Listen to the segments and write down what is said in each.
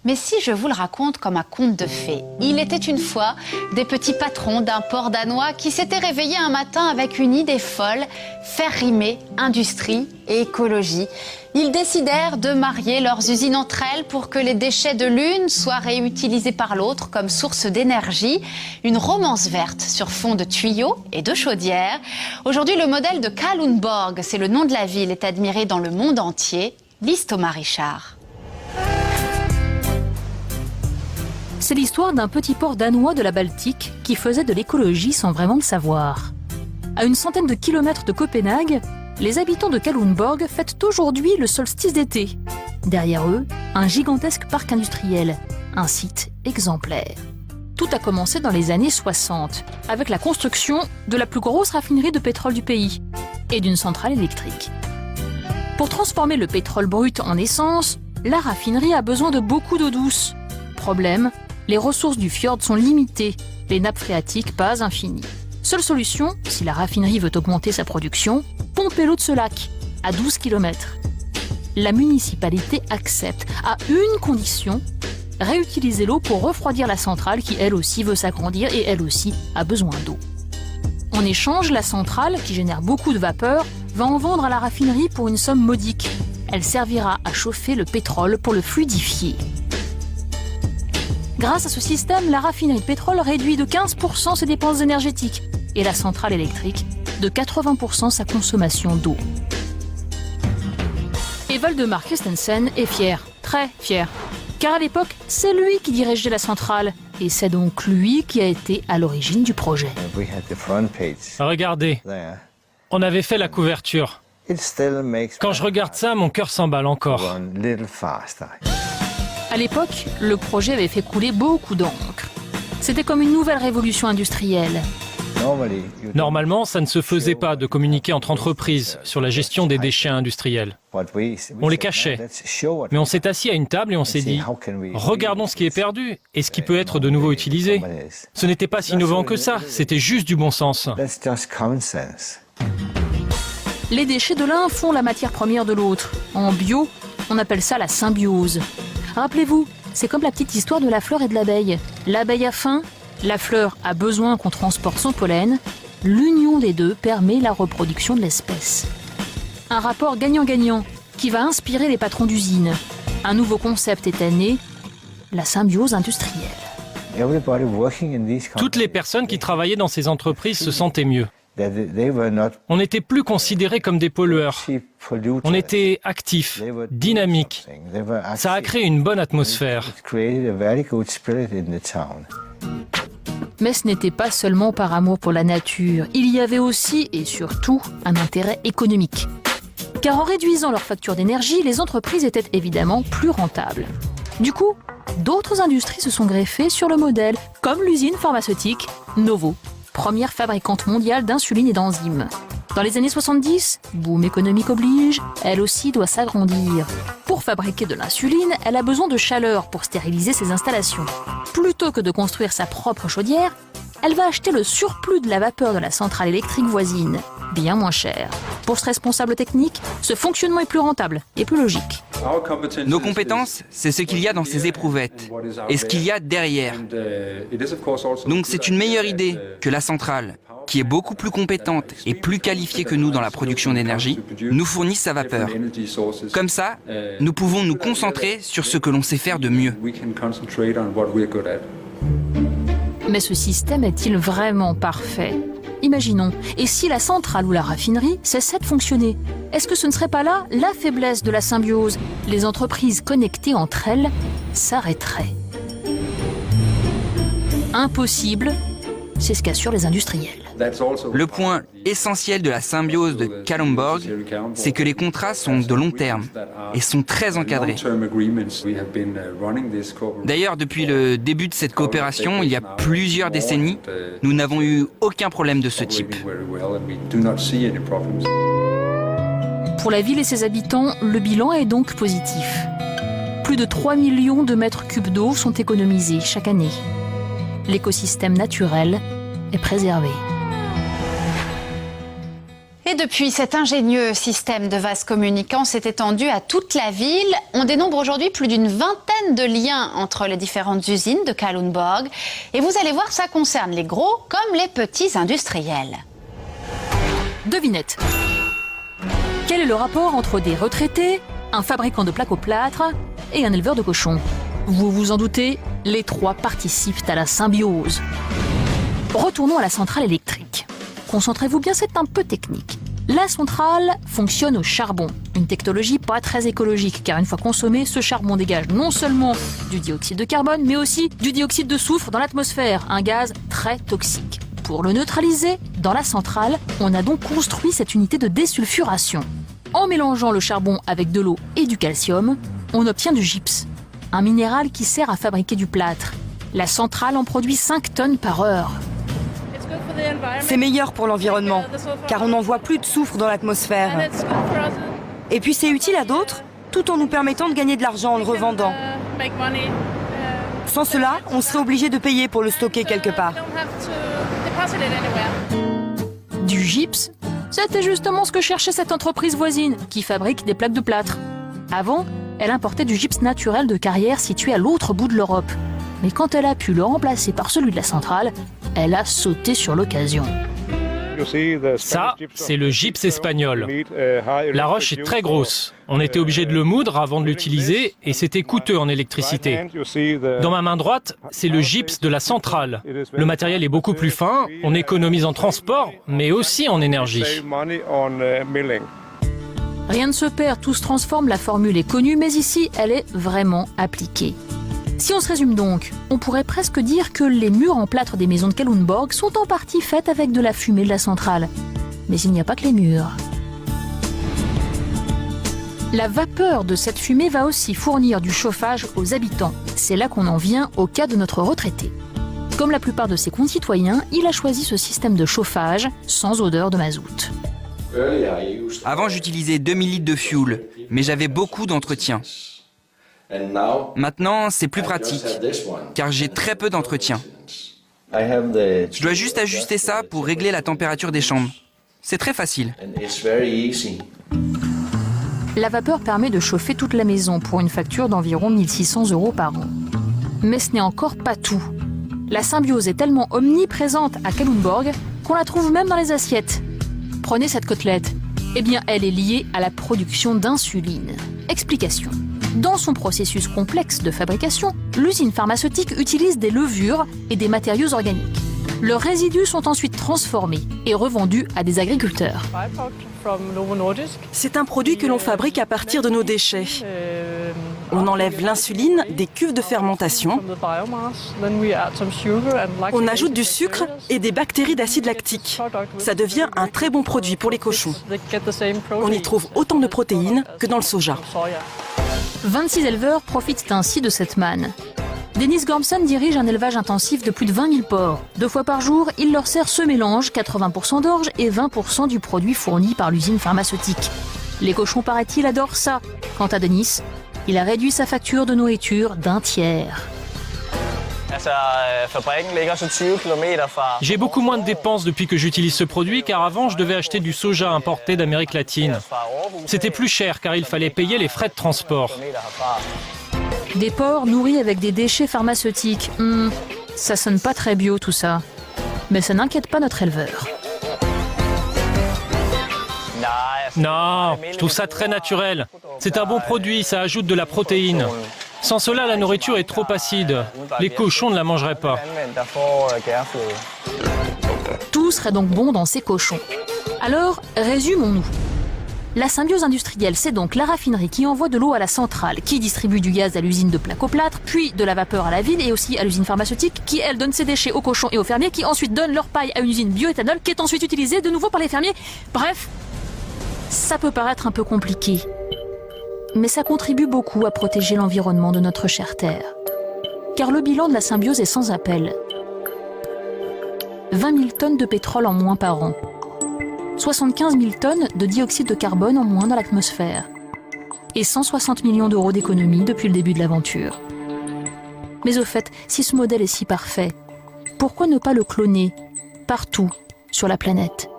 Mais si je vous le raconte comme un conte de fées, il était une fois des petits patrons d'un port danois qui s'étaient réveillés un matin avec une idée folle, faire rimer industrie et écologie. Ils décidèrent de marier leurs usines entre elles pour que les déchets de l'une soient réutilisés par l'autre comme source d'énergie. Une romance verte sur fond de tuyaux et de chaudières. Aujourd'hui, le modèle de Kalundborg, c'est le nom de la ville, est admiré dans le monde entier. Lise Thomas Richard. C'est l'histoire d'un petit port danois de la Baltique qui faisait de l'écologie sans vraiment le savoir. À une centaine de kilomètres de Copenhague, les habitants de Kalundborg fêtent aujourd'hui le solstice d'été. Derrière eux, un gigantesque parc industriel, un site exemplaire. Tout a commencé dans les années 60, avec la construction de la plus grosse raffinerie de pétrole du pays et d'une centrale électrique. Pour transformer le pétrole brut en essence, la raffinerie a besoin de beaucoup d'eau douce. Problème, les ressources du fjord sont limitées, les nappes phréatiques pas infinies. Seule solution, si la raffinerie veut augmenter sa production, pomper l'eau de ce lac, à 12 km. La municipalité accepte, à une condition, réutiliser l'eau pour refroidir la centrale qui elle aussi veut s'agrandir et elle aussi a besoin d'eau. En échange, la centrale, qui génère beaucoup de vapeur, va en vendre à la raffinerie pour une somme modique. Elle servira à chauffer le pétrole pour le fluidifier. Grâce à ce système, la raffinerie de pétrole réduit de 15% ses dépenses énergétiques et la centrale électrique de 80% sa consommation d'eau. Et Valdemar Christensen est fier, très fier. Car à l'époque, c'est lui qui dirigeait la centrale. Et c'est donc lui qui a été à l'origine du projet. Regardez, on avait fait la couverture. Quand je regarde ça, mon cœur s'emballe encore. À l'époque, le projet avait fait couler beaucoup d'encre. C'était comme une nouvelle révolution industrielle. Normalement, ça ne se faisait pas de communiquer entre entreprises sur la gestion des déchets industriels. On les cachait. Mais on s'est assis à une table et on s'est dit « Regardons ce qui est perdu et ce qui peut être de nouveau utilisé ». Ce n'était pas si innovant que ça, c'était juste du bon sens. Les déchets de l'un font la matière première de l'autre. En bio, on appelle ça la symbiose. Rappelez-vous, c'est comme la petite histoire de la fleur et de l'abeille. L'abeille a faim, la fleur a besoin qu'on transporte son pollen. L'union des deux permet la reproduction de l'espèce. Un rapport gagnant-gagnant qui va inspirer les patrons d'usines. Un nouveau concept est né, la symbiose industrielle. Toutes les personnes qui travaillaient dans ces entreprises se sentaient mieux. On n'était plus considérés comme des pollueurs. On était actifs, dynamiques. Ça a créé une bonne atmosphère. Mais ce n'était pas seulement par amour pour la nature. Il y avait aussi et surtout un intérêt économique. Car en réduisant leur facture d'énergie, les entreprises étaient évidemment plus rentables. Du coup, d'autres industries se sont greffées sur le modèle, comme l'usine pharmaceutique Novo, première fabricante mondiale d'insuline et d'enzymes. Dans les années 70, boom économique oblige, elle aussi doit s'agrandir. Pour fabriquer de l'insuline, elle a besoin de chaleur pour stériliser ses installations. Plutôt que de construire sa propre chaudière, elle va acheter le surplus de la vapeur de la centrale électrique voisine, bien moins cher. Pour ce responsable technique, ce fonctionnement est plus rentable et plus logique. Nos compétences, c'est ce qu'il y a dans ces éprouvettes et ce qu'il y a derrière. Donc c'est une meilleure idée que la centrale, qui est beaucoup plus compétente et plus qualifiée que nous dans la production d'énergie, nous fournisse sa vapeur. Comme ça, nous pouvons nous concentrer sur ce que l'on sait faire de mieux. Mais ce système est-il vraiment parfait ? Imaginons, et si la centrale ou la raffinerie cessait de fonctionner ? Est-ce que ce ne serait pas là la faiblesse de la symbiose ? Les entreprises connectées entre elles s'arrêteraient. Impossible, c'est ce qu'assurent les industriels. Le point essentiel de la symbiose de Kalundborg, c'est que les contrats sont de long terme et sont très encadrés. D'ailleurs, depuis le début de cette coopération, il y a plusieurs décennies, nous n'avons eu aucun problème de ce type. Pour la ville et ses habitants, le bilan est donc positif. Plus de 3 millions de mètres cubes d'eau sont économisés chaque année. L'écosystème naturel est préservé. Et depuis, cet ingénieux système de vases communicants s'est étendu à toute la ville. On dénombre aujourd'hui plus d'une vingtaine de liens entre les différentes usines de Kalundborg. Et vous allez voir, ça concerne les gros comme les petits industriels. Devinette. Quel est le rapport entre des retraités, un fabricant de plaques au plâtre et un éleveur de cochons? Vous vous en doutez, les trois participent à la symbiose. Retournons à la centrale électrique. Concentrez-vous bien, c'est un peu technique. La centrale fonctionne au charbon, une technologie pas très écologique, car une fois consommé, ce charbon dégage non seulement du dioxyde de carbone, mais aussi du dioxyde de soufre dans l'atmosphère, un gaz très toxique. Pour le neutraliser, dans la centrale, on a donc construit cette unité de désulfuration. En mélangeant le charbon avec de l'eau et du calcium, on obtient du gypse, un minéral qui sert à fabriquer du plâtre. La centrale en produit 5 tonnes par heure. C'est meilleur pour l'environnement, car on n'envoie plus de soufre dans l'atmosphère. Et puis c'est utile à d'autres, tout en nous permettant de gagner de l'argent en le revendant. Sans cela, on serait obligé de payer pour le stocker quelque part. Du gypse, c'était justement ce que cherchait cette entreprise voisine, qui fabrique des plaques de plâtre. Avant, elle importait du gypse naturel de carrière situé à l'autre bout de l'Europe. Mais quand elle a pu le remplacer par celui de la centrale, elle a sauté sur l'occasion. Ça, c'est le gypse espagnol. La roche est très grosse. On était obligé de le moudre avant de l'utiliser et c'était coûteux en électricité. Dans ma main droite, c'est le gypse de la centrale. Le matériel est beaucoup plus fin, on économise en transport, mais aussi en énergie. Rien ne se perd, tout se transforme, la formule est connue, mais ici, elle est vraiment appliquée. Si on se résume donc, on pourrait presque dire que les murs en plâtre des maisons de Kalundborg sont en partie faits avec de la fumée de la centrale. Mais il n'y a pas que les murs. La vapeur de cette fumée va aussi fournir du chauffage aux habitants. C'est là qu'on en vient au cas de notre retraité. Comme la plupart de ses concitoyens, il a choisi ce système de chauffage sans odeur de mazout. Avant, j'utilisais 2000 litres de fuel, mais j'avais beaucoup d'entretien. Maintenant, c'est plus pratique, car j'ai très peu d'entretien. Je dois juste ajuster ça pour régler la température des chambres. C'est très facile. La vapeur permet de chauffer toute la maison pour une facture d'environ 1 600 € par an. Mais ce n'est encore pas tout. La symbiose est tellement omniprésente à Kalundborg qu'on la trouve même dans les assiettes. Prenez cette côtelette. Eh bien, elle est liée à la production d'insuline. Explication. Dans son processus complexe de fabrication, l'usine pharmaceutique utilise des levures et des matériaux organiques. Leurs résidus sont ensuite transformés et revendus à des agriculteurs. C'est un produit que l'on fabrique à partir de nos déchets. On enlève l'insuline des cuves de fermentation. On ajoute du sucre et des bactéries d'acide lactique. Ça devient un très bon produit pour les cochons. On y trouve autant de protéines que dans le soja. 26 éleveurs profitent ainsi de cette manne. Dennis Gormson dirige un élevage intensif de plus de 20 000 porcs. 2 fois par jour, il leur sert ce mélange, 80% d'orge et 20% du produit fourni par l'usine pharmaceutique. Les cochons, paraît-il, adorent ça. Quant à Dennis, il a réduit sa facture de nourriture d'1 tiers. J'ai beaucoup moins de dépenses depuis que j'utilise ce produit, car avant, je devais acheter du soja importé d'Amérique latine. C'était plus cher, car il fallait payer les frais de transport. Des porcs nourris avec des déchets pharmaceutiques. Ça sonne pas très bio tout ça. Mais ça n'inquiète pas notre éleveur. Non, je trouve ça très naturel. C'est un bon produit, ça ajoute de la protéine. Sans cela, la nourriture est trop acide. Les cochons ne la mangeraient pas. Tout serait donc bon dans ces cochons. Alors, résumons-nous. La symbiose industrielle, c'est donc la raffinerie qui envoie de l'eau à la centrale, qui distribue du gaz à l'usine de plaques au plâtre, puis de la vapeur à la ville et aussi à l'usine pharmaceutique, qui, elle, donne ses déchets aux cochons et aux fermiers, qui ensuite donnent leur paille à une usine bioéthanol, qui est ensuite utilisée de nouveau par les fermiers. Bref, ça peut paraître un peu compliqué. Mais ça contribue beaucoup à protéger l'environnement de notre chère Terre. Car le bilan de la symbiose est sans appel. 20 000 tonnes de pétrole en moins par an. 75 000 tonnes de dioxyde de carbone en moins dans l'atmosphère. Et 160 millions d'euros d'économies depuis le début de l'aventure. Mais au fait, si ce modèle est si parfait, pourquoi ne pas le cloner partout sur la planète ?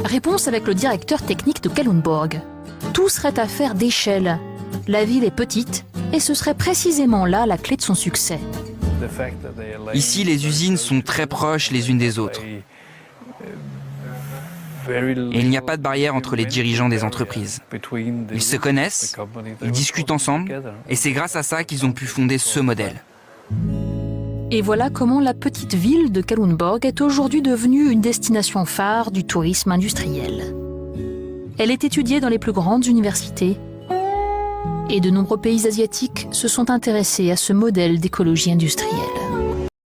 Réponse avec le directeur technique de Kalundborg. Tout serait affaire d'échelle. La ville est petite et ce serait précisément là la clé de son succès. Ici, les usines sont très proches les unes des autres. Et il n'y a pas de barrière entre les dirigeants des entreprises. Ils se connaissent, ils discutent ensemble, et c'est grâce à ça qu'ils ont pu fonder ce modèle. Et voilà comment la petite ville de Kalundborg est aujourd'hui devenue une destination phare du tourisme industriel. Elle est étudiée dans les plus grandes universités, et de nombreux pays asiatiques se sont intéressés à ce modèle d'écologie industrielle.